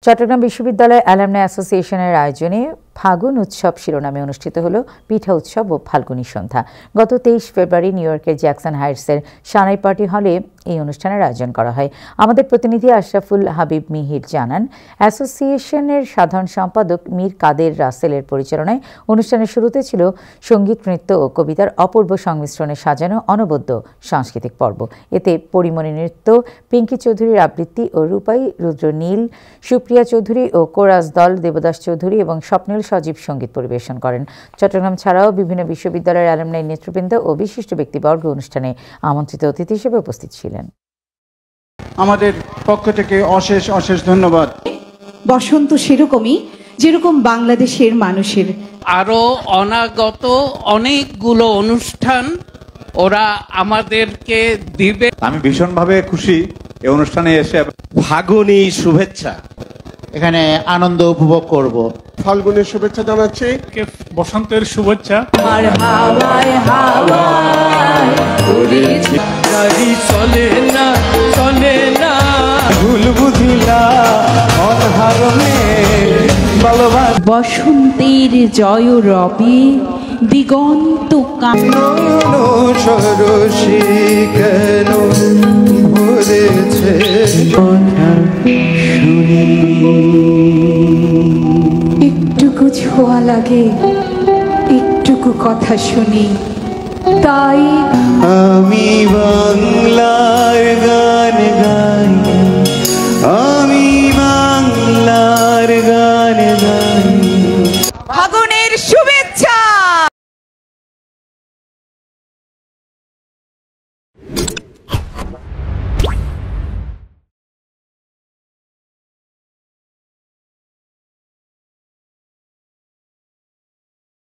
চট্টগ্রাম বিশ্ববিদ্যালয় অ্যালামনাই অ্যাসোসিয়েশনের আয়োজনে ফাগুন উৎসব শিরোনামে অনুষ্ঠিত হল পিঠা উৎসব ও ফাল্গুনী সন্ধ্যা। গত 23 ফেব্রুয়ারি নিউ ইয়র্কের জ্যাকসন হাইটসের সানাই পার্টি হলে এই অনুষ্ঠানের আয়োজন করা হয়। আমাদের প্রতিনিধি আশরাফুল হাবিব মিহির জানান, অ্যাসোসিয়েশনের সাধারণ সম্পাদক মীর কাদের রাসেলের পরিচালনায় অনুষ্ঠানের শুরুতে ছিল সঙ্গীত, নৃত্য ও কবিতার অপূর্ব সংমিশ্রণে সাজানো অনবদ্য সাংস্কৃতিক পর্ব। এতে পরিমণি নৃত্য, পিঙ্কি চৌধুরীর আবৃত্তি ও রূপাই রুদ্র নীল, সুপ্রিয়া চৌধুরী ও কোরাস দল, দেবদাস চৌধুরী এবং স্বপ্নিল সজীব সঙ্গীত পরিবেশন করেন। চট্টগ্রাম ছাড়াও বিভিন্ন বিশ্ববিদ্যালয়ের অ্যালামনাই নেতৃবৃন্দ ও বিশিষ্ট ব্যক্তিবর্গ অনুষ্ঠানে আমন্ত্রিত অতিথি হিসেবে উপস্থিত ছিলেন। আমাদের পক্ষ থেকে অশেষ অশেষ ধন্যবাদ। বসন্ত সেরকমই যেরকম বাংলাদেশের মানুষের আরো অনাগত অনেকগুলো অনুষ্ঠান ওরা আমাদেরকে দিবে। আমি ভীষণভাবে খুশি এই অনুষ্ঠানে এসে। ফাগুনি শুভেচ্ছা, এখানে আনন্দ উপভোগ করব। ফাল্গুনের শুভেচ্ছা জানাচ্ছি, বসন্তের শুভেচ্ছা। চলে না চলে না ভুল বুঝিলা বসন্তের জয় রবি দিগন্ত সরসী কেন ভুলেছে একটুকু ছোঁয়া লাগে, একটুকু কথা শুনি, তাই আমি বাংলার গান গাই।